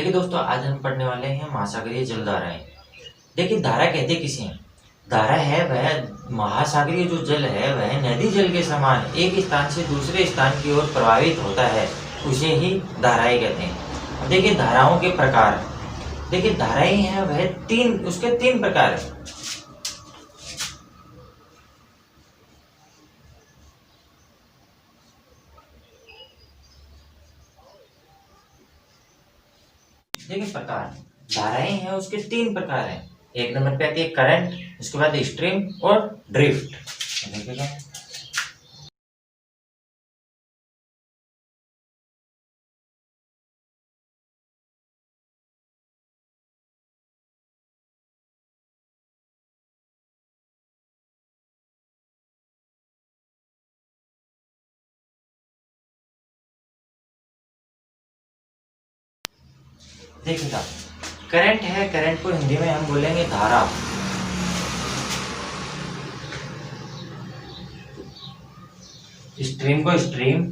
देखिए दोस्तों, आज हम पढ़ने वाले हैं महासागरीय जल धाराएं। देखिए, धारा कहते किसे हैं? धारा है वह महासागरीय जो जल है वह नदी जल के समान एक स्थान से दूसरे स्थान की ओर प्रवाहित होता है, उसे ही धाराएं कहते हैं। अब देखिए धाराओं के प्रकार। देखिए धाराएं हैं वह उसके तीन प्रकार है। देखिए प्रकार, धाराएं हैं उसके तीन प्रकार हैं। एक नंबर पे आती है करंट, उसके बाद स्ट्रीम और ड्रिफ्ट। देखिएगा, देखिएगा करंट है, करंट को हिंदी में हम बोलेंगे धारा। स्ट्रीम को स्ट्रीम।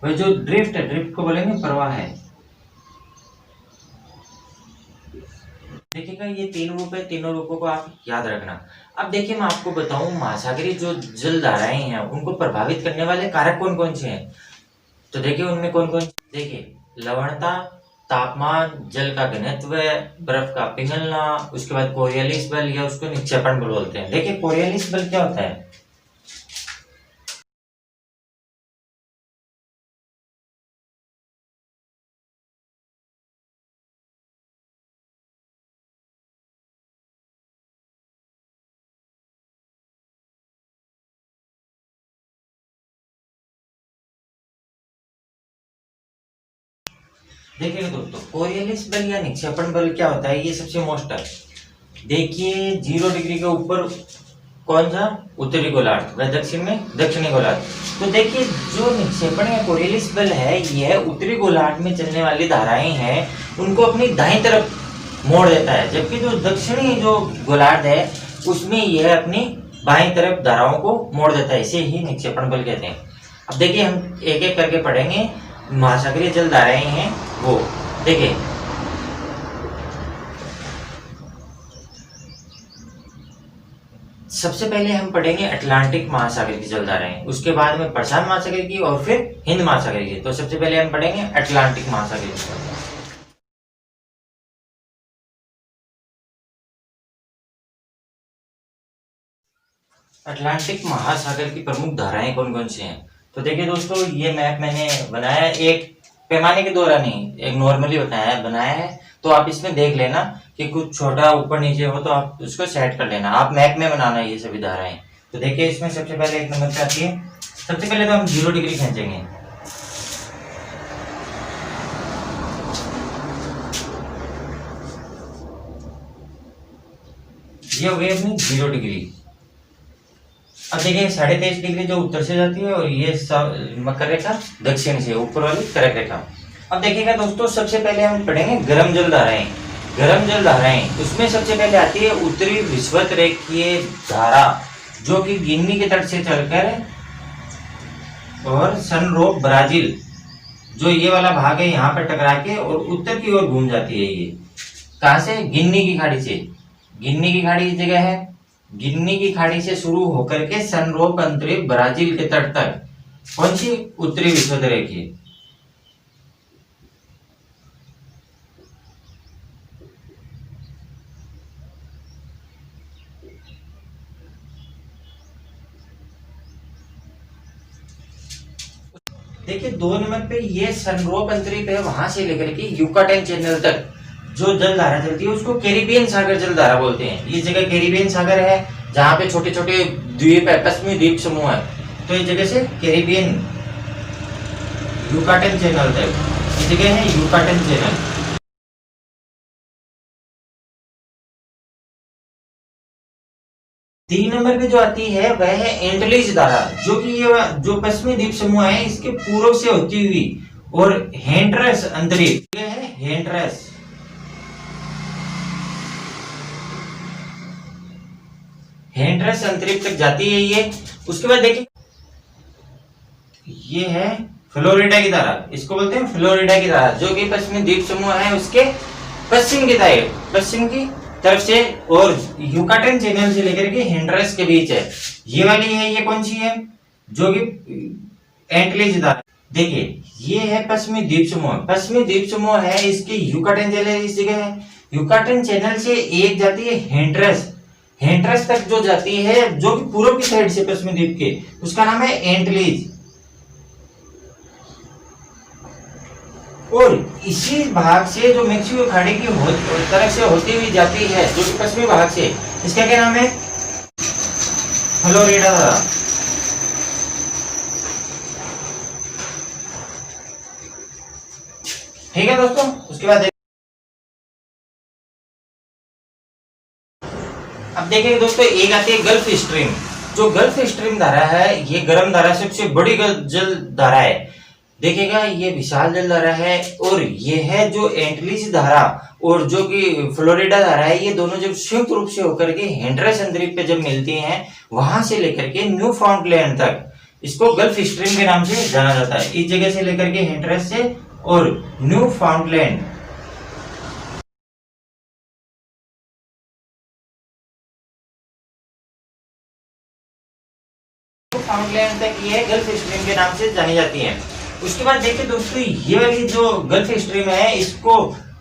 वह जो ड्रिफ्ट है, ड्रिफ्ट को बोलेंगे प्रवाह है। देखिएगा ये तीन रूप है, तीनों रूपों को आप याद रखना। अब देखिए मैं आपको बताऊं, महासागरीय जो जल धाराएं हैं उनको प्रभावित करने वाले कारक कौन कौन से हैं। तो देखिए उनमें कौन कौन, देखिए लवणता, तापमान, जल का घनत्व, बर्फ का पिघलना, उसके बाद कोरियलिस बल या उसको निक्षेपण बल बोलते हैं। देखिए कोरियलिस बल क्या होता है? देखिए दोस्तों, कोरियलिस बल या निक्षेपण बल क्या होता है, ये सबसे मोस्ट है। देखिए 0 डिग्री के ऊपर कौन सा? उत्तरी गोलार्ध, व दक्षिण में दक्षिणी गोलार्ध। तो देखिए जो निक्षेपण या कोरियलिस बल है यह उत्तरी गोलार्ध में चलने वाली धाराएं हैं उनको अपनी दाईं तरफ मोड़ देता है, जबकि जो दक्षिणी जो गोलार्ध है उसमें यह अपनी बाईं तरफ धाराओं को मोड़ देता है। इसे ही निक्षेपण बल कहते हैं। अब देखिए हम एक एक करके पढ़ेंगे। महासागरीय जल धाराएं हैं वो, देखिए सबसे पहले हम पढ़ेंगे अटलांटिक महासागर की जल धाराएं, उसके बाद में प्रशांत महासागर की और फिर हिंद महासागर की। तो सबसे पहले हम पढ़ेंगे अटलांटिक महासागर की। अटलांटिक महासागर की प्रमुख धाराएं कौन कौन सी हैं? तो देखिए दोस्तों, ये मैप मैंने बनाया एक पैमाने के द्वारा नहीं, एक नॉर्मली बनाया है। तो आप इसमें देख लेना कि कुछ छोटा ऊपर नीचे हो तो आप उसको सेट कर लेना। आप मैप में बनाना ये सभी धाराएं। तो देखिए इसमें सबसे पहले एक नंबर पे आती है, सबसे पहले तो हम 0 डिग्री खींचेंगे। ये हो गई अपनी 0 डिग्री। अब देखिए 23.5 डिग्री जो उत्तर से जाती है और ये मकर रेखा दक्षिण से, ऊपर वाली कर्क रेखा। अब देखिएगा दोस्तों, सबसे पहले हम पढ़ेंगे गर्म जल धाराएं। गर्म जल धाराएं उसमें सबसे पहले आती है उत्तरी विषुवत रेखीय धारा, जो कि गिनी के तट से चलकर और सनरोप ब्राजील, जो ये वाला भाग है यहाँ पर टकरा के और उत्तर की ओर घूम जाती है। ये कहाँ से? गिन्नी की खाड़ी से। गिन्नी की खाड़ी इस जगह है। गिन्नी की खाड़ी से शुरू होकर के सनरोप अंतरिक्ष ब्राजील के तट तक, कौन सी? उत्तरी विषुवत रेखीय। देखिए 2 नंबर पे ये सनरोप अंतरिक्ष है, वहां से लेकर के युकाटेन चैनल तक जो जल धारा चलती है उसको कैरिबियन सागर जल धारा बोलते हैं। ये जगह कैरिबियन सागर है जहाँ पे छोटे छोटे द्वीप है, पश्चिमी द्वीप समूह है। तो इस जगह से कैरिबियन युकाटेन चैनल तक, इस जगह है युकाटेन चैनल। 3 नंबर पे जो आती है वह है एंटलिज धारा, जो कि ये जो पश्चिमी द्वीप समूह है इसके पूर्व से होती हुई और हेंड्रस अंतरिक्ष है, हेंड्रस। हेंड्रस अंतरिक्ष तक जाती है ये। उसके बाद देखिए ये है फ्लोरिडा की धारा, इसको बोलते हैं फ्लोरिडा की धारा, जो कि पश्चिमी द्वीप समूह है उसके पश्चिम की तरफ से और युकाटन चैनल से लेकर के हेंड्रस के बीच है। ये वाली है, ये कौन सी है, जो कि एंटलीज धारा। देखिए ये है पश्चिमी द्वीप समूह है, इसकी युकाटन चैनल इस जगह है। युकाटन चैनल से एक जाती है हेंड्रस तक जो जाती है, जो कि पूर्व की साइड से पश्चिमी द्वीप के, उसका नाम है एंटलीज। और इसी भाग से जो मेक्सिको खाड़ी की तरफ से होती हुई जाती है, जो कि पश्चिमी भाग से, इसका क्या नाम है, फ्लोरिडा। ठीक है दोस्तों, उसके बाद अब देखेंगे दोस्तों, एक आती है गल्फ स्ट्रीम। जो गल्फ स्ट्रीम धारा है, ये गर्म धारा, सबसे बड़ी जल धारा है। देखिएगा ये विशाल जल धारा है, और ये है जो एंटलीज धारा और जो कि फ्लोरिडा धारा है, ये दोनों जब संयुक्त रूप से होकर के हेंड्रस अंतरीप पे जब मिलती हैं, वहां से लेकर के न्यू फाउंडलैंड तक, इसको गल्फ स्ट्रीम के नाम से जाना जाता है। इस जगह से लेकर के हेंड्रस से और न्यू फाउंडलैंड तक ये गल्फ स्ट्रीम के नाम से जानी जाती है। उसके बाद देखिए दोस्तों, ये वाली जो गल्फ स्ट्रीम है, इसको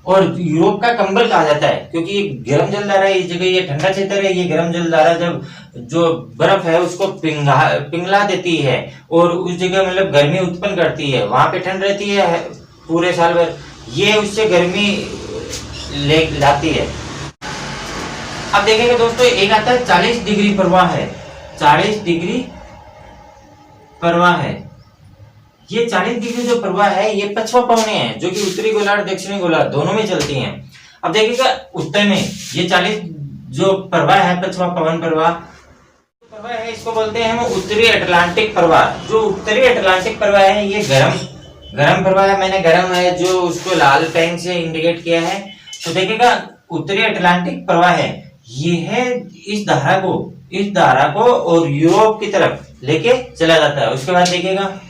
और यूरोप का कंबल कहा जाता है, क्योंकि ये गर्म जलधारा है। इस जगह ये ठंडा क्षेत्र है, ये गर्म जलधारा जब जो बर्फ है उसको पिघला देती है और उस जगह मतलब गर्मी उत्पन्न करती है, वहां पे ठंड रहती है पूरे साल भर, ये उससे गर्मी ले लाती है। अब देखेंगे दोस्तों, एक आता है 40 डिग्री प्रवाह है, 40 डिग्री प्रवाह है। ये 40 डिग्री जो प्रवाह है, ये पछवा पवनें हैं, जो कि उत्तरी गोलार्ध दक्षिणी गोलार्ध दोनों में चलती हैं। अब देखिएगा उत्तर में ये 40 जो प्रवाह है, पछवा पवन प्रवाह है, इसको बोलते हैं हम उत्तरी अटलांटिक प्रवाह। जो उत्तरी अटलांटिक प्रवाह है, ये गर्म प्रवाह है। मैंने गर्म है जो उसको लाल पेन से इंडिकेट किया है। तो देखिएगा उत्तरी अटलांटिक प्रवाह है, ये है इस धारा को और यूरोप की तरफ लेके चला जाता है। उसके बाद देखिएगा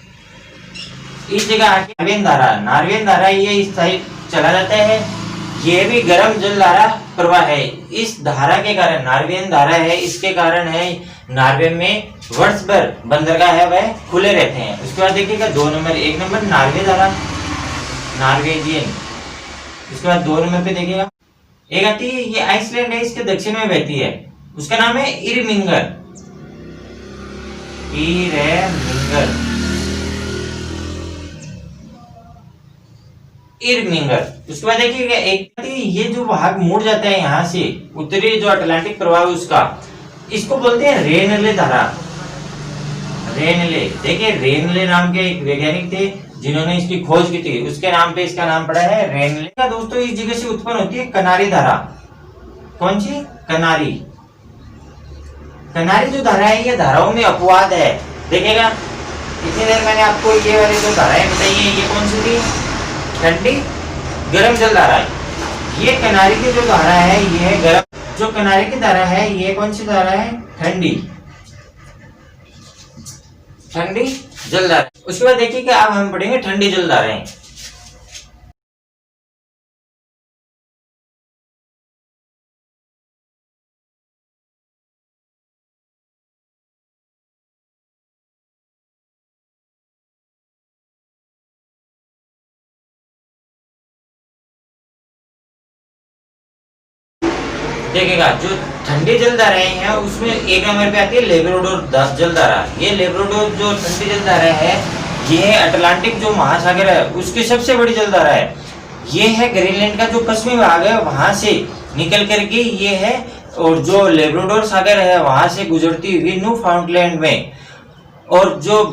इस जगह आके नार्वेन धारा ये इस साइड चला जाता है। ये भी गर्म जल धारा प्रवाह है। इस धारा के कारण, नार्वेन धारा है, इसके कारण है नॉर्वे में वर्ष भर बंदरगाह है वह खुले रहते हैं। उसके बाद देखिएगा 2 नंबर, 1 नंबर नॉर्वे धारा, नॉर्वेजियन। उसके बाद 2 नंबर पे देखिएगा एक आती है, ये आइसलैंड है, इसके दक्षिण में बहती है, उसका नाम है इरमिंगर। उसके बाद देखिएगा एक ये जो भाग मुड़ जाता है यहाँ से, उत्तरी जो अटलांटिक प्रवाह उसका, इसको बोलते हैं रेनले धारा। रेनले, देखिए रेनले नाम के एक वैज्ञानिक थे जिन्होंने इसकी खोज की थी, उसके नाम पे इसका नाम पड़ा है रेनले। दोस्तों इस जगह से उत्पन्न होती है कनारी धारा। कौन सी? कनारी जो धारा है, ये धाराओं में अपवाद है। देखिएगा इतनी देर मैंने आपको ये वाली जो धाराएं बताई है, ये कौन सी थी? ठंडी गर्म जल धारा है। ये कनारी की जो धारा है, ये है गर्म। जो कनारी की धारा है, ये कौन सी धारा है? ठंडी जल धारा। उसके बाद देखिए कि अब हम पढ़ेंगे ठंडी जल धाराएं। देखिएगा जो ठंडी जल धाराएं हैं, उसमें 1 नंबर पे आती है लेब्राडोर जल धारा। ये लेब्राडोर जो ठंडी जल धारा है, ये अटलांटिक जो महासागर है उसकी सबसे बड़ी जल धारा है। ये है ग्रीनलैंड का जो पश्चिमी भाग है, वहां से निकल करके ये है, और जो लेब्राडोर सागर है वहां से गुजरती हुई न्यू फाउंडलैंड में, और जो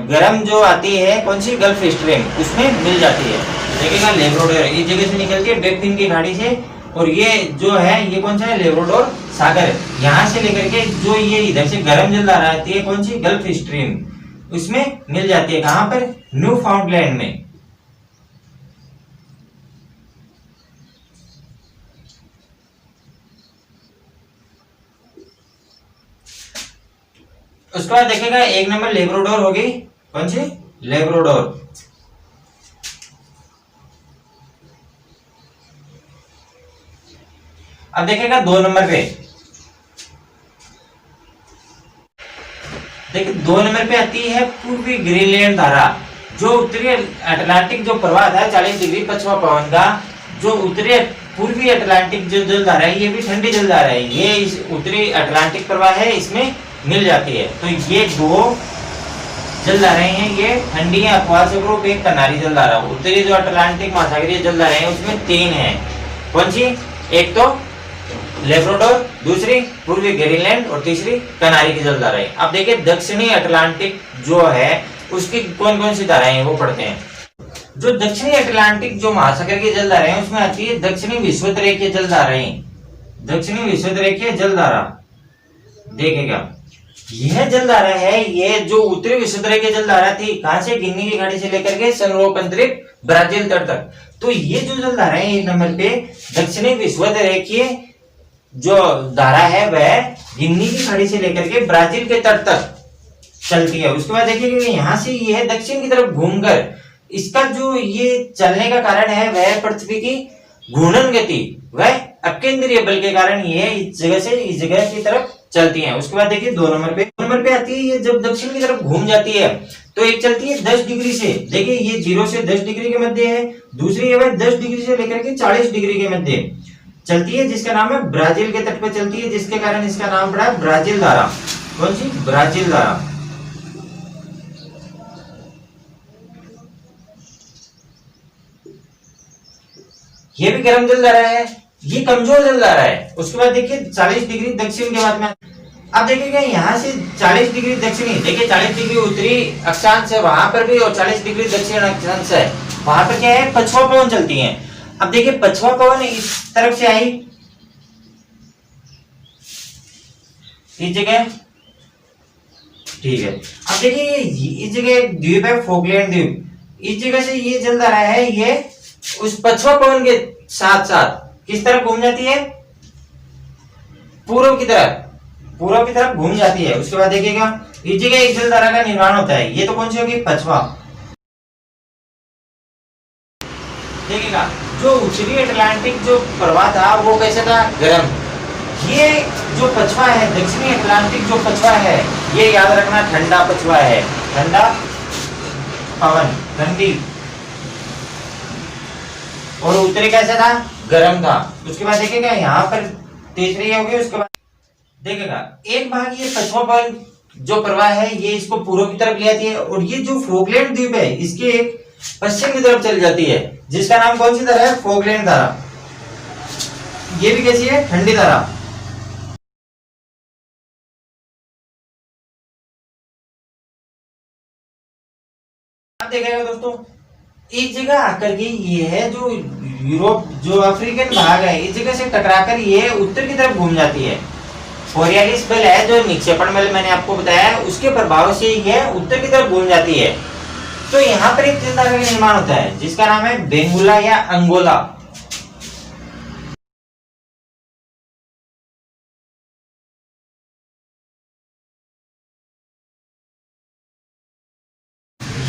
गर्म जो आती है कौन सी? गल्फ स्ट्रीम, उसमें मिल जाती है। देखिएगा लेब्राडोर इस जगह से निकल के बेफिन की खाड़ी से, और ये जो है ये कौन सा है? लेब्राडोर सागर। यहाँ से लेकर के जो ये इधर से गर्म जल धारा आती है, कौन सी? गल्फ स्ट्रीम, उसमें मिल जाती है। कहां पर? न्यू फाउंडलैंड में। उसके बाद देखेगा 1 नंबर लेब्राडोर हो गई, कौन सी? लेब्राडोर। अब देखिएगा 2 नंबर पे, देखिए 2 नंबर पे आती है पूर्वी ग्रीनलैंड धारा। जो उत्तरी अटलांटिक जो प्रवाह है 40 डिग्री पश्चिम पवन का, जो उत्तरी पूर्वी अटलांटिक जो जल धारा है ये भी ठंडी जल धारा है, ये इस उत्तरी अटलांटिक प्रवाह है इसमें मिल जाती है। तो ये 2 जल धाराएं हैं, ये ठंडी है अपवाद स्वरूप एक कनारी जल धारा। उत्तरी जो अटलांटिक महासागरीय जल धाराएं हैं उसमें 3 है। कौन सी? एक तो लेब्राडोर, दूसरी पूर्वी ग्रीनलैंड और तीसरी कनारी की जल धाराएं। अब देखिए दक्षिणी अटलांटिक जो है उसकी कौन कौन सी धाराएं हैं वो पढ़ते हैं। जो दक्षिणी अटलांटिक जो महासागर की जल धाराएं हैं उसमें आती है दक्षिणी विषुवतरेखीय जल धाराएं। दक्षिणी विषुवतरेखीय जल धारा देखिएगा, यह जल धारा है, ये जो उत्तरी विषुवतरेखीय जल धारा थी कहां से? गिनी की खाड़ी से लेकर के सनरोकंतरिक ब्राजील तट तक। तो ये जो जल धारा है 1 नंबर पे दक्षिणी विषुवतरेखीय जो धारा है वह गिनी की खाड़ी से लेकर के ब्राजील के तट तक चलती है। उसके बाद देखिए यहां से यह दक्षिण की तरफ घूमकर, इसका जो ये चलने का कारण है वह पृथ्वी की घूर्णन गति, वह अकेंद्रीय बल के कारण ये इस जगह से इस जगह की तरफ चलती है। उसके बाद देखिए 2 नंबर पे आती है, ये जब दक्षिण की तरफ घूम जाती है तो एक चलती है 10 डिग्री से, देखिए ये 0 से 10 डिग्री के मध्य है। दूसरी है वह 10 डिग्री से लेकर के 40 डिग्री के मध्य चलती है, जिसका नाम है ब्राजील के तट पर चलती है, जिसके कारण इसका नाम पड़ा ब्राजील धारा। कौन सी? ब्राजील धारा। ये भी गर्म जल धारा है, ये कमजोर जल धारा है। उसके बाद देखिए 40 डिग्री दक्षिण के बाद में, अब देखिएगा यहाँ से 40 डिग्री दक्षिणी, देखिए 40 डिग्री उत्तरी अक्षांश है वहां पर भी और 40 डिग्री दक्षिण अक्षांश है, वहां पर क्या है? पछुआ पवन चलती है। अब देखिए पछुआ पवन इस तरफ से आई, इस जगह, ठीक है। अब देखिए इस जगह एक द्वीप है फॉकलैंड द्वीप, इस जगह से ये जल धारा है ये उस पछुआ पवन के साथ साथ किस तरफ घूम जाती है? पूर्व की तरफ घूम जाती है। उसके बाद देखिएगा इस जगह एक जल धारा का निर्माण होता है, ये तो कौन सी होगी? पछुआ। देखिएगा जो उत्तरी अटलांटिक जो प्रवाह था वो कैसा था? गर्म। ये जो पछुआ है दक्षिणी अटलांटिक जो पछुआ है ये याद रखना ठंडा पछुआ है, ठंडा पवन, ठंडी। और उत्तरी कैसा था? गर्म था। उसके बाद देखिएगा यहाँ पर तीसरी होगी। उसके बाद देखिएगा एक भाग ये पछुआ पवन जो प्रवाह है ये इसको पूर्व की तरफ ले आती है और ये जो फॉकलैंड द्वीप है इसके एक पश्चिम की तरफ चली जाती है, जिसका नाम कौन सी धारा है? फॉकलैंड धारा। ये भी कैसी है? ठंडी धारा। अब देखिएगा दोस्तों इस जगह आकर के ये है जो यूरोप जो अफ्रीकन भाग है इस जगह से टकराकर ये उत्तर की तरफ घूम जाती है। कोरियालिस बल है जो निक्षेपण बल मैंने आपको बताया है उसके प्रभाव से ये उत्तर की तरफ घूम जाती है। तो यहाँ पर एक जल धारा का निर्माण होता है जिसका नाम है बेंगुला या अंगोला।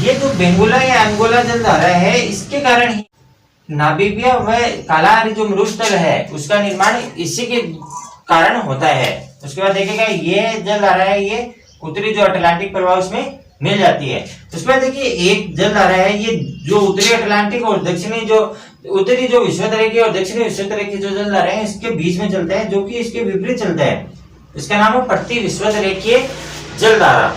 ये जो बेंगुला या अंगोला जल धारा है इसके कारण ही नामीबिया व कालाहारी जो मरुस्थल है उसका निर्माण इसी के कारण होता है। उसके बाद देखिएगा ये जल धारा है ये उत्तरी जो अटलांटिक प्रवाह उसमें मिल जाती है। उसके बाद देखिए एक जल धारा है ये जो उत्तरी अटलांटिक और दक्षिणी जो उत्तरी जो विषुवतरेखीय और दक्षिणी विषुवतरेखीय जो जल धारा है इसके बीच में चलता है, जो कि इसके विपरीत चलता है। इसका नाम है प्रति विषुवतरेखीय जल धारा।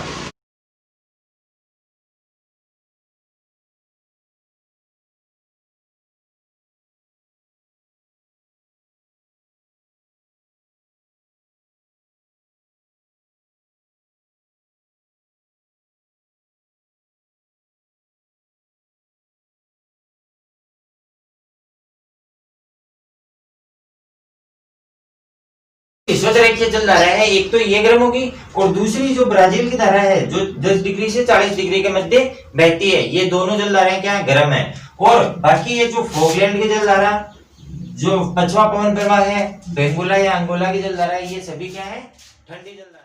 विषुवतरेखीय जल धारा है एक तो ये गर्म होगी और दूसरी जो ब्राजील की धारा है जो 10 डिग्री से 40 डिग्री के मध्य बहती है, ये दोनों जल धाराएं क्या है? गर्म है। और बाकी ये जो फॉकलैंड की जल धारा जो पछुआ पवन प्रवाह है बेंगुला या अंगोला की जल धारा है ये सभी क्या है? ठंडी जल धारा।